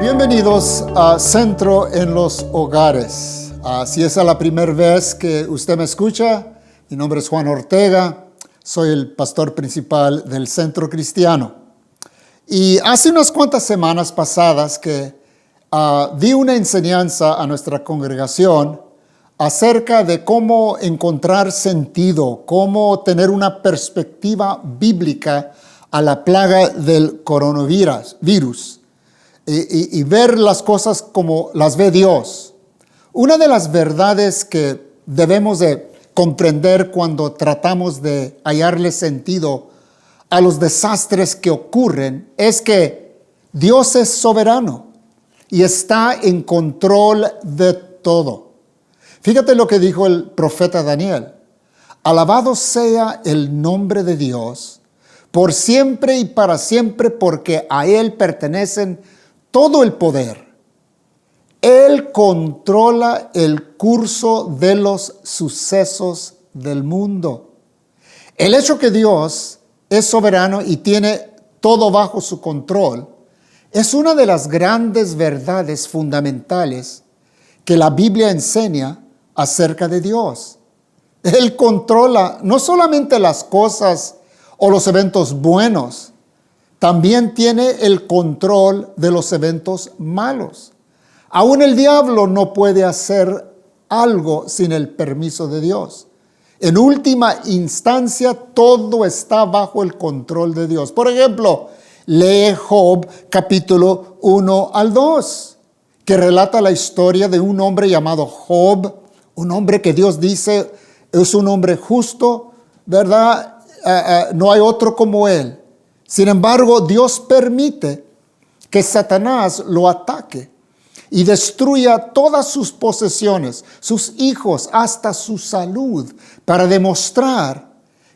Bienvenidos a Centro en los Hogares. Si es la primera vez que usted me escucha, mi nombre es Juan Ortega, soy el pastor principal del Centro Cristiano. Y hace unas cuantas semanas pasadas que di una enseñanza a nuestra congregación acerca de cómo encontrar sentido, cómo tener una perspectiva bíblica a la plaga del coronavirus. Y ver las cosas como las ve Dios. Una de las verdades que debemos de comprender cuando tratamos de hallarle sentido a los desastres que ocurren es que Dios es soberano y está en control de todo. Fíjate lo que dijo el profeta Daniel. Alabado sea el nombre de Dios por siempre y para siempre, porque a Él pertenecen todo el poder. Él controla el curso de los sucesos del mundo. El hecho que Dios es soberano y tiene todo bajo su control es una de las grandes verdades fundamentales que la Biblia enseña acerca de Dios. Él controla no solamente las cosas o los eventos buenos, también tiene el control de los eventos malos. Aún el diablo no puede hacer algo sin el permiso de Dios. En última instancia, todo está bajo el control de Dios. Por ejemplo, lee Job capítulo 1 al 2, que relata la historia de un hombre llamado Job, un hombre que Dios dice es un hombre justo, ¿verdad? No hay otro como él. Sin embargo, Dios permite que Satanás lo ataque y destruya todas sus posesiones, sus hijos, hasta su salud, para demostrar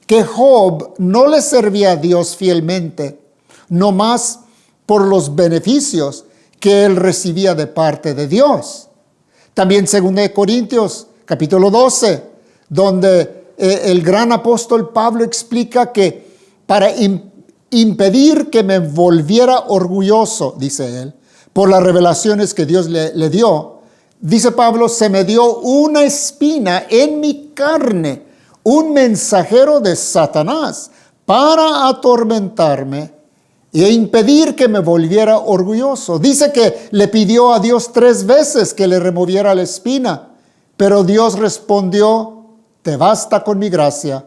que Job no le servía a Dios fielmente, no más por los beneficios que él recibía de parte de Dios. También 2 Corintios capítulo 12, donde el gran apóstol Pablo explica que para impedir que me volviera orgulloso, dice él, por las revelaciones que Dios le dio, dice Pablo, se me dio una espina en mi carne, un mensajero de Satanás, para atormentarme e impedir que me volviera orgulloso. Dice que le pidió a Dios 3 veces que le removiera la espina, pero Dios respondió, te basta con mi gracia,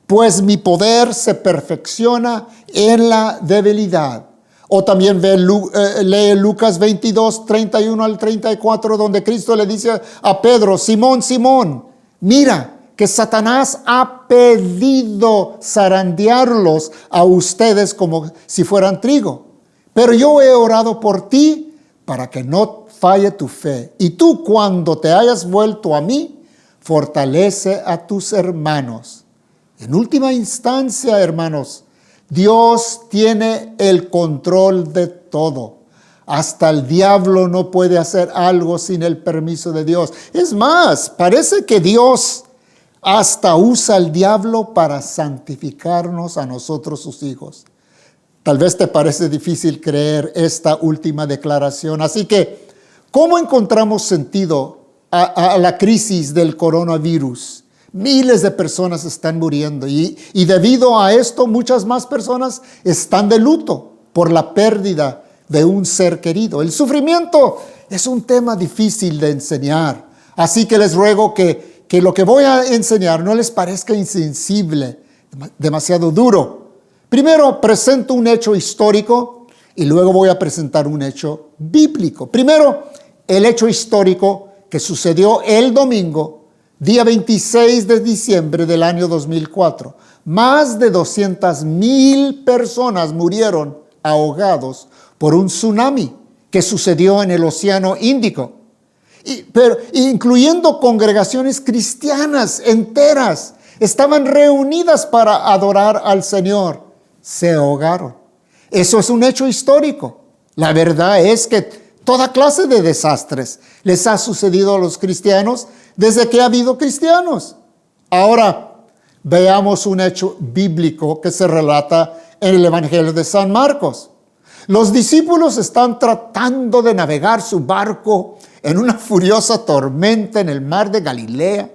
pues mi poder se perfecciona en la debilidad. O también lee Lucas 22, 31 al 34, donde Cristo le dice a Pedro, Simón, Simón, mira que Satanás ha pedido zarandearlos a ustedes como si fueran trigo. Pero yo he orado por ti para que no falle tu fe. Y tú, cuando te hayas vuelto a mí, fortalece a tus hermanos. En última instancia, hermanos, Dios tiene el control de todo. Hasta el diablo no puede hacer algo sin el permiso de Dios. Es más, parece que Dios hasta usa al diablo para santificarnos a nosotros, sus hijos. Tal vez te parece difícil creer esta última declaración. Así que, ¿cómo encontramos sentido a la crisis del coronavirus? Miles de personas están muriendo y debido a esto muchas más personas están de luto por la pérdida de un ser querido. El sufrimiento es un tema difícil de enseñar, así que les ruego que lo que voy a enseñar no les parezca insensible, demasiado duro. Primero presento un hecho histórico y luego voy a presentar un hecho bíblico. Primero, el hecho histórico que sucedió el domingo, día 26 de diciembre del año 2004, más de 200,000 personas murieron ahogados por un tsunami que sucedió en el Océano Índico, pero incluyendo congregaciones cristianas enteras, estaban reunidas para adorar al Señor, se ahogaron. Eso es un hecho histórico. La verdad es que toda clase de desastres les ha sucedido a los cristianos desde que ha habido cristianos. Ahora, veamos un hecho bíblico que se relata en el Evangelio de San Marcos, Los discípulos están tratando de navegar su barco en una furiosa tormenta en el mar de Galilea.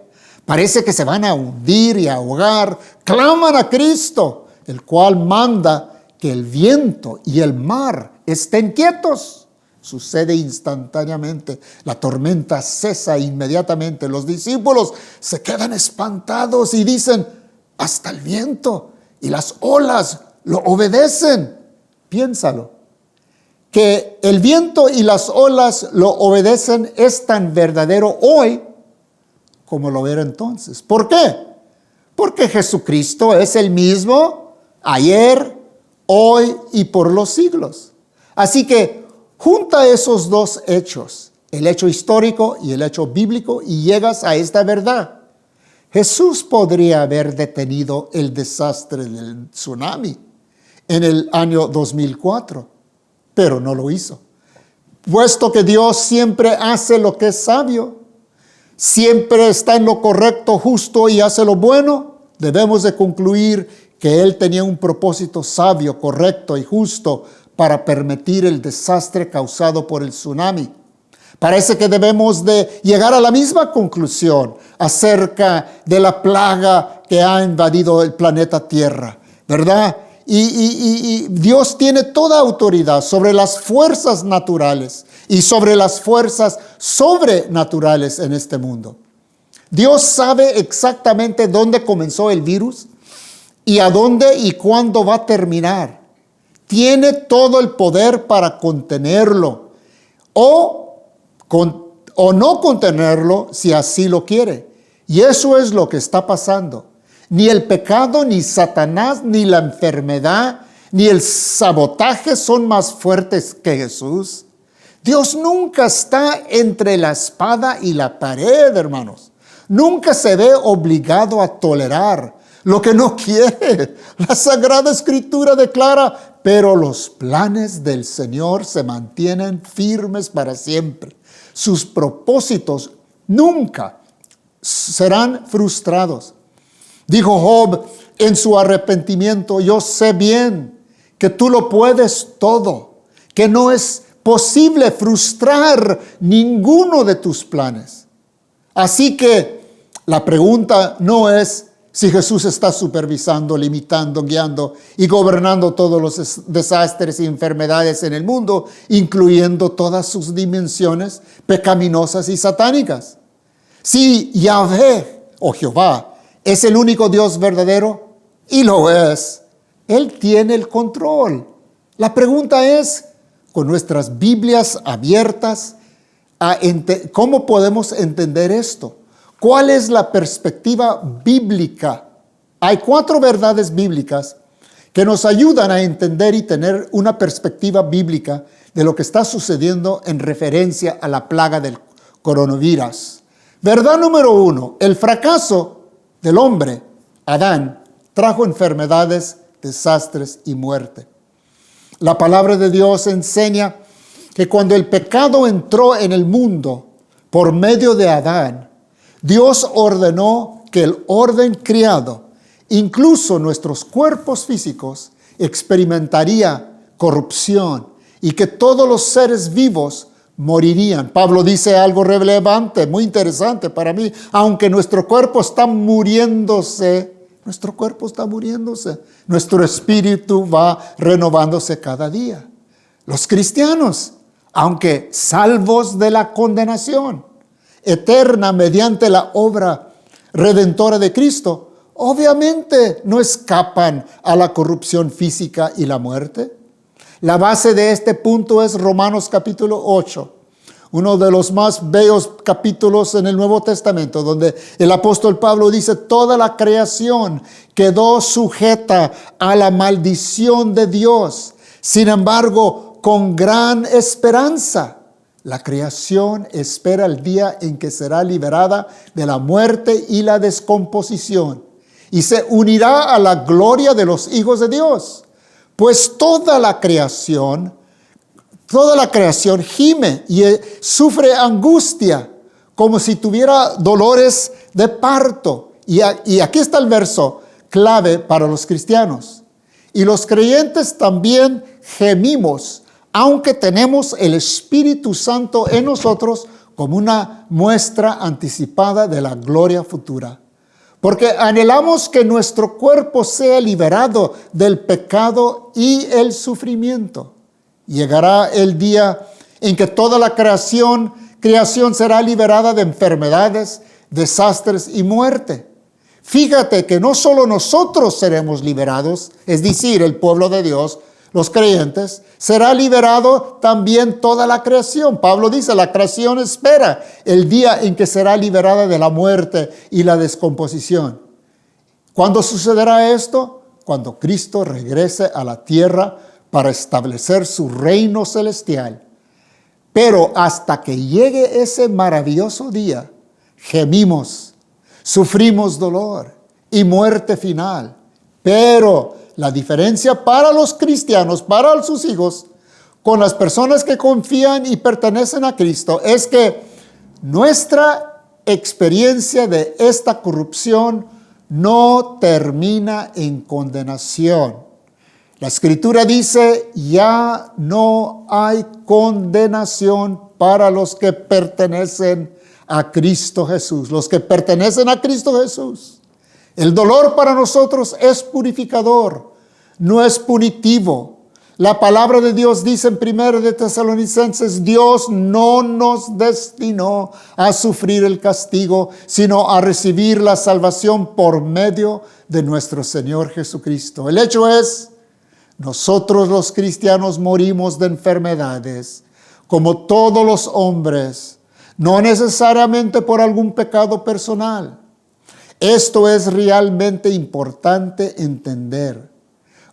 Parece que se van a hundir y ahogar. Claman a Cristo, el cual manda que el viento y el mar estén quietos. Sucede instantáneamente. La tormenta cesa inmediatamente. Los discípulos se quedan espantados y dicen: hasta el viento y las olas lo obedecen. Piénsalo. Que el viento y las olas lo obedecen es tan verdadero hoy como lo era entonces. ¿Por qué? Porque Jesucristo es el mismo ayer, hoy y por los siglos. Así que junta esos dos hechos, el hecho histórico y el hecho bíblico, y llegas a esta verdad. Jesús podría haber detenido el desastre del tsunami en el año 2004, pero no lo hizo. Puesto que Dios siempre hace lo que es sabio, siempre está en lo correcto, justo y hace lo bueno, debemos de concluir que Él tenía un propósito sabio, correcto y justo para permitir el desastre causado por el tsunami. Parece que debemos de llegar a la misma conclusión acerca de la plaga que ha invadido el planeta Tierra, ¿verdad? Y Dios tiene toda autoridad sobre las fuerzas naturales y sobre las fuerzas sobrenaturales en este mundo. Dios sabe exactamente dónde comenzó el virus y a dónde y cuándo va a terminar. Tiene todo el poder para contenerlo o no contenerlo si así lo quiere. Y eso es lo que está pasando. Ni el pecado, ni Satanás, ni la enfermedad, ni el sabotaje son más fuertes que Jesús. Dios nunca está entre la espada y la pared, hermanos. Nunca se ve obligado a tolerar lo que no quiere. La Sagrada Escritura declara: pero los planes del Señor se mantienen firmes para siempre. Sus propósitos nunca serán frustrados. Dijo Job en su arrepentimiento: yo sé bien que tú lo puedes todo, que no es posible frustrar ninguno de tus planes. Así que la pregunta no es si Jesús está supervisando, limitando, guiando y gobernando todos los desastres y enfermedades en el mundo, incluyendo todas sus dimensiones pecaminosas y satánicas. Si Yahvé o Jehová es el único Dios verdadero, y lo es, Él tiene el control. La pregunta es, con nuestras Biblias abiertas, ¿cómo podemos entender esto? ¿Cuál es la perspectiva bíblica? Hay 4 verdades bíblicas que nos ayudan a entender y tener una perspectiva bíblica de lo que está sucediendo en referencia a la plaga del coronavirus. Verdad número 1, el fracaso del hombre, Adán, trajo enfermedades, desastres y muerte. La palabra de Dios enseña que cuando el pecado entró en el mundo por medio de Adán, Dios ordenó que el orden criado, incluso nuestros cuerpos físicos, experimentaría corrupción y que todos los seres vivos morirían. Pablo dice algo relevante, muy interesante para mí. Aunque nuestro cuerpo está muriéndose, nuestro espíritu va renovándose cada día. Los cristianos, aunque salvos de la condenación eterna mediante la obra redentora de Cristo, obviamente no escapan a la corrupción física y la muerte. La base de este punto es Romanos capítulo 8, uno de los más bellos capítulos en el Nuevo Testamento, donde el apóstol Pablo dice: toda la creación quedó sujeta a la maldición de Dios. Sin embargo, con gran esperanza, la creación espera el día en que será liberada de la muerte y la descomposición y se unirá a la gloria de los hijos de Dios. Pues toda la creación gime y sufre angustia como si tuviera dolores de parto. Y aquí está el verso clave para los cristianos. Y los creyentes también gemimos aunque tenemos el Espíritu Santo en nosotros como una muestra anticipada de la gloria futura. Porque anhelamos que nuestro cuerpo sea liberado del pecado y el sufrimiento. Llegará el día en que toda la creación será liberada de enfermedades, desastres y muerte. Fíjate que no solo nosotros seremos liberados, es decir, el pueblo de Dios, los creyentes, será liberado también toda la creación. Pablo dice, la creación espera el día en que será liberada de la muerte y la descomposición. ¿Cuándo sucederá esto? Cuando Cristo regrese a la tierra para establecer su reino celestial. Pero hasta que llegue ese maravilloso día, gemimos, sufrimos dolor y muerte final. Pero la diferencia para los cristianos, para sus hijos, con las personas que confían y pertenecen a Cristo, es que nuestra experiencia de esta corrupción no termina en condenación. La Escritura dice, ya no hay condenación para los que pertenecen a Cristo Jesús. Los que pertenecen a Cristo Jesús. El dolor para nosotros es purificador, no es punitivo. La palabra de Dios dice en 1 de Tesalonicenses, Dios no nos destinó a sufrir el castigo, sino a recibir la salvación por medio de nuestro Señor Jesucristo. El hecho es, nosotros los cristianos morimos de enfermedades, como todos los hombres, no necesariamente por algún pecado personal. Esto es realmente importante entender.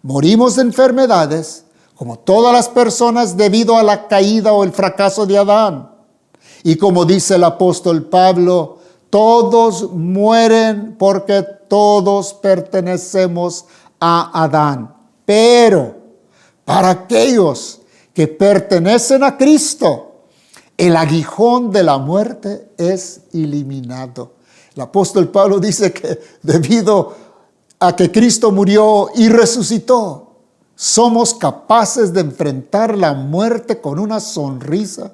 Morimos de enfermedades, como todas las personas, debido a la caída o el fracaso de Adán. Y como dice el apóstol Pablo, todos mueren porque todos pertenecemos a Adán. Pero para aquellos que pertenecen a Cristo, el aguijón de la muerte es eliminado. El apóstol Pablo dice que debido a que Cristo murió y resucitó, somos capaces de enfrentar la muerte con una sonrisa,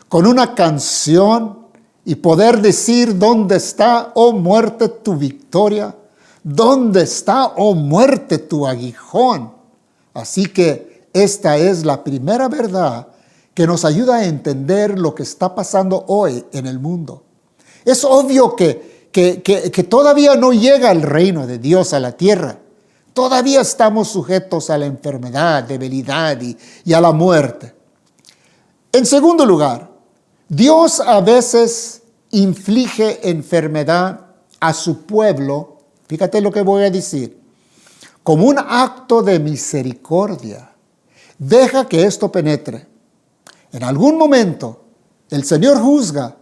con una canción y poder decir, ¿dónde está, oh muerte, tu victoria? ¿Dónde está, oh muerte, tu aguijón? Así que esta es la primera verdad que nos ayuda a entender lo que está pasando hoy en el mundo. Es obvio que todavía no llega el reino de Dios a la tierra. Todavía estamos sujetos a la enfermedad, debilidad y a la muerte. En segundo lugar, Dios a veces inflige enfermedad a su pueblo, fíjate lo que voy a decir, como un acto de misericordia. Deja que esto penetre. En algún momento, el Señor juzga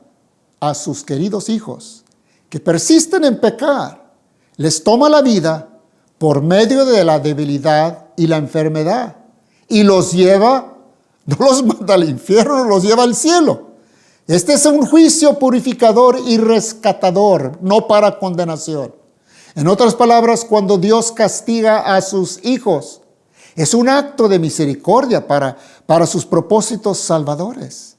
a sus queridos hijos que persisten en pecar. Les toma la vida por medio de la debilidad y la enfermedad. Y los lleva, no los manda al infierno, los lleva al cielo. Este es un juicio purificador y rescatador, no para condenación. En otras palabras, cuando Dios castiga a sus hijos, es un acto de misericordia para sus propósitos salvadores.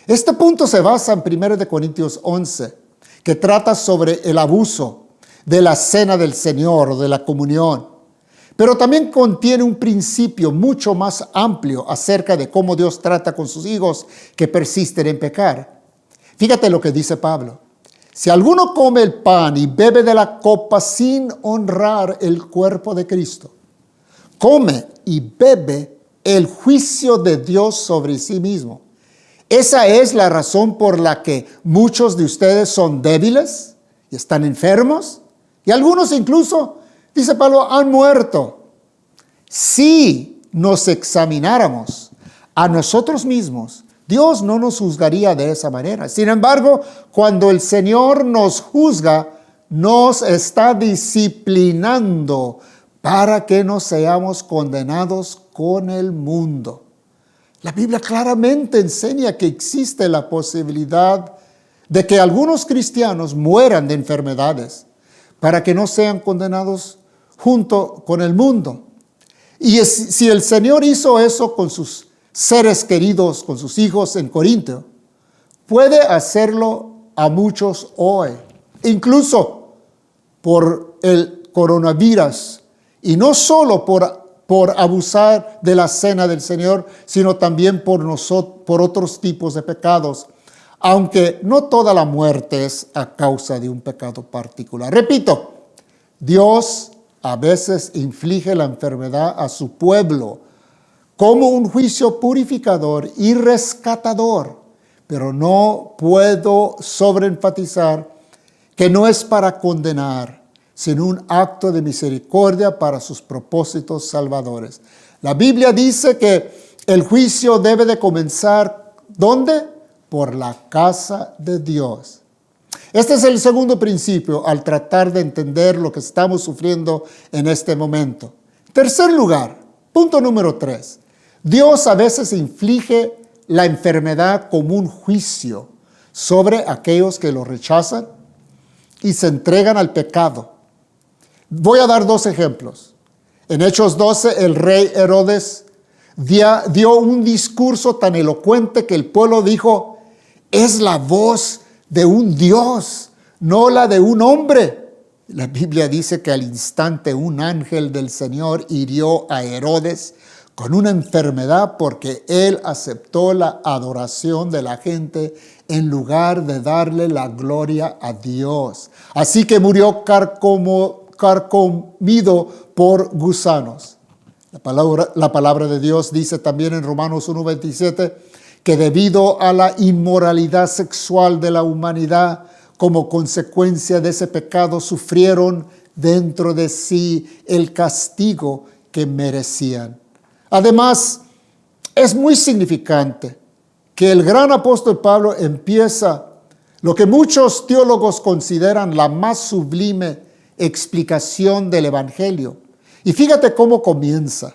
Este punto se basa en 1 Corintios 11, que trata sobre el abuso de la cena del Señor o de la comunión. Pero también contiene un principio mucho más amplio acerca de cómo Dios trata con sus hijos que persisten en pecar. Fíjate lo que dice Pablo. Si alguno come el pan y bebe de la copa sin honrar el cuerpo de Cristo, come y bebe el juicio de Dios sobre sí mismo. Esa es la razón por la que muchos de ustedes son débiles y están enfermos. Y algunos incluso, dice Pablo, han muerto. Si nos examináramos a nosotros mismos, Dios no nos juzgaría de esa manera. Sin embargo, cuando el Señor nos juzga, nos está disciplinando para que no seamos condenados con el mundo. La Biblia claramente enseña que existe la posibilidad de que algunos cristianos mueran de enfermedades para que no sean condenados junto con el mundo. Y si el Señor hizo eso con sus seres queridos, con sus hijos en Corinto, puede hacerlo a muchos hoy, incluso por el coronavirus, y no solo por abusar de la cena del Señor, sino también por otros tipos de pecados, aunque no toda la muerte es a causa de un pecado particular. Repito, Dios a veces inflige la enfermedad a su pueblo como un juicio purificador y rescatador, pero no puedo sobreenfatizar que no es para condenar, sino un acto de misericordia para sus propósitos salvadores. La Biblia dice que el juicio debe de comenzar, ¿dónde? Por la casa de Dios. Este es el segundo principio al tratar de entender lo que estamos sufriendo en este momento. Tercer lugar, punto número 3. Dios a veces inflige la enfermedad como un juicio sobre aquellos que lo rechazan y se entregan al pecado. Voy a dar 2 ejemplos. En Hechos 12, el rey Herodes dio un discurso tan elocuente que el pueblo dijo: es la voz de un Dios, no la de un hombre. La Biblia dice que al instante un ángel del Señor hirió a Herodes con una enfermedad porque él aceptó la adoración de la gente en lugar de darle la gloria a Dios. Así que murió carcomido por gusanos. La palabra de Dios dice también en Romanos 1:27 que debido a la inmoralidad sexual de la humanidad, como consecuencia de ese pecado, sufrieron dentro de sí el castigo que merecían. Además, es muy significante que el gran apóstol Pablo empieza lo que muchos teólogos consideran la más sublime explicación del Evangelio. Y fíjate cómo comienza,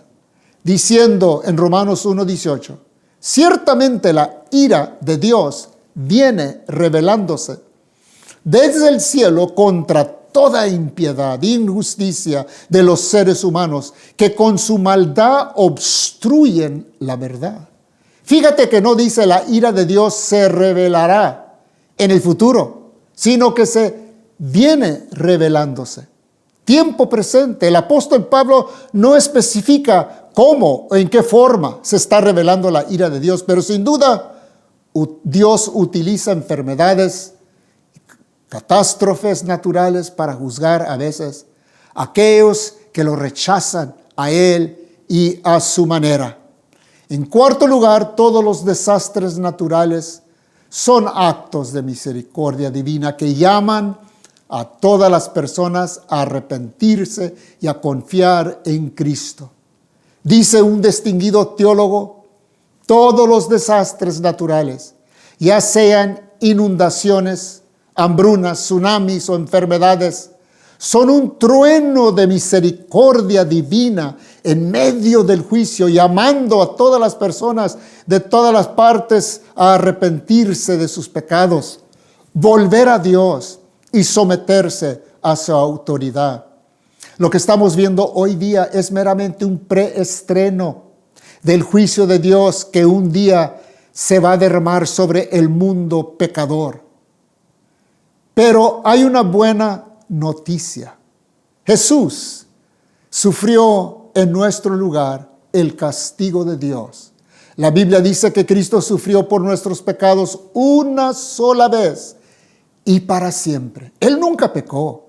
diciendo en Romanos 1:18, ciertamente la ira de Dios viene revelándose desde el cielo contra toda impiedad e injusticia de los seres humanos que con su maldad obstruyen la verdad. Fíjate que no dice la ira de Dios se revelará en el futuro, sino que se viene revelándose. Tiempo presente. El apóstol Pablo no especifica cómo o en qué forma se está revelando la ira de Dios, pero sin duda Dios utiliza enfermedades, catástrofes naturales para juzgar a veces a aquellos que lo rechazan a Él y a su manera. En cuarto lugar, todos los desastres naturales son actos de misericordia divina que llaman a todas las personas a arrepentirse y a confiar en Cristo. Dice un distinguido teólogo, todos los desastres naturales, ya sean inundaciones, hambrunas, tsunamis o enfermedades, son un trueno de misericordia divina en medio del juicio, llamando a todas las personas de todas las partes a arrepentirse de sus pecados, volver a Dios y someterse a su autoridad. Lo que estamos viendo hoy día es meramente un preestreno del juicio de Dios que un día se va a derramar sobre el mundo pecador. Pero hay una buena noticia. Jesús sufrió en nuestro lugar el castigo de Dios. La Biblia dice que Cristo sufrió por nuestros pecados una sola vez y para siempre. Él nunca pecó.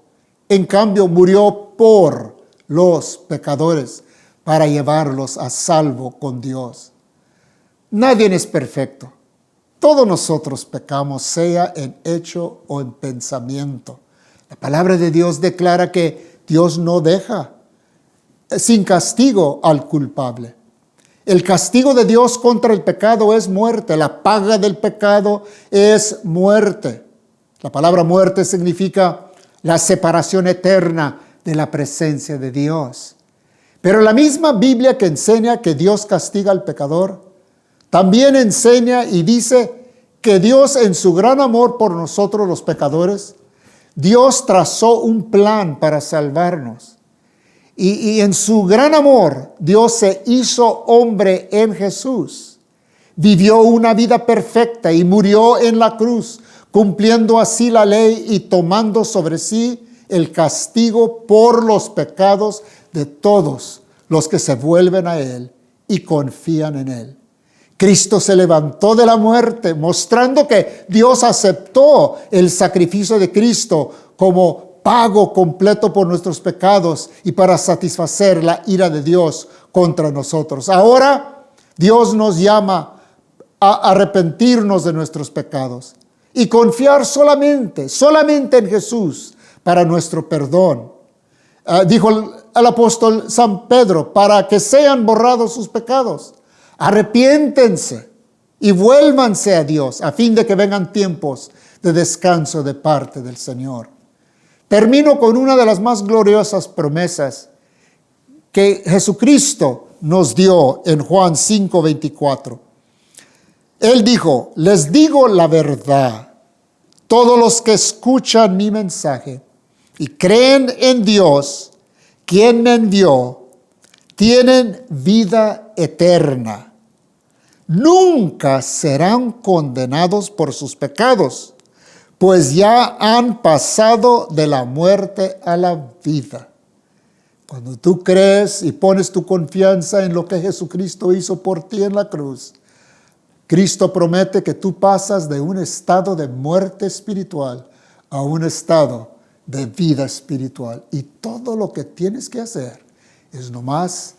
En cambio, murió por los pecadores para llevarlos a salvo con Dios. Nadie es perfecto. Todos nosotros pecamos, sea en hecho o en pensamiento. La palabra de Dios declara que Dios no deja sin castigo al culpable. El castigo de Dios contra el pecado es muerte. La paga del pecado es muerte. La palabra muerte significa la separación eterna de la presencia de Dios. Pero la misma Biblia que enseña que Dios castiga al pecador, también enseña y dice que Dios en su gran amor por nosotros los pecadores, Dios trazó un plan para salvarnos. Y en su gran amor, Dios se hizo hombre en Jesús. vivió una vida perfecta y murió en la cruz, cumpliendo así la ley y tomando sobre sí el castigo por los pecados de todos los que se vuelven a Él y confían en Él. Cristo se levantó de la muerte, mostrando que Dios aceptó el sacrificio de Cristo como pago completo por nuestros pecados y para satisfacer la ira de Dios contra nosotros. Ahora Dios nos llama a arrepentirnos de nuestros pecados y confiar solamente en Jesús para nuestro perdón. Dijo el apóstol San Pedro, para que sean borrados sus pecados, arrepiéntense y vuélvanse a Dios a fin de que vengan tiempos de descanso de parte del Señor. Termino con una de las más gloriosas promesas que Jesucristo nos dio en Juan 5:24. Él dijo, les digo la verdad, todos los que escuchan mi mensaje y creen en Dios, quien me envió, tienen vida eterna. Nunca serán condenados por sus pecados, pues ya han pasado de la muerte a la vida. Cuando tú crees y pones tu confianza en lo que Jesucristo hizo por ti en la cruz, Cristo promete que tú pasas de un estado de muerte espiritual a un estado de vida espiritual. Y todo lo que tienes que hacer es nomás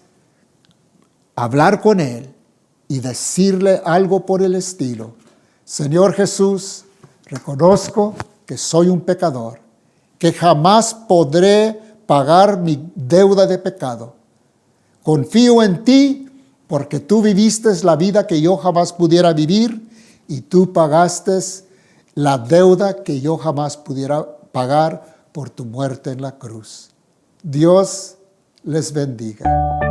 hablar con Él y decirle algo por el estilo. Señor Jesús, reconozco que soy un pecador, que jamás podré pagar mi deuda de pecado. Confío en ti porque tú viviste la vida que yo jamás pudiera vivir y tú pagaste la deuda que yo jamás pudiera pagar por tu muerte en la cruz. Dios les bendiga.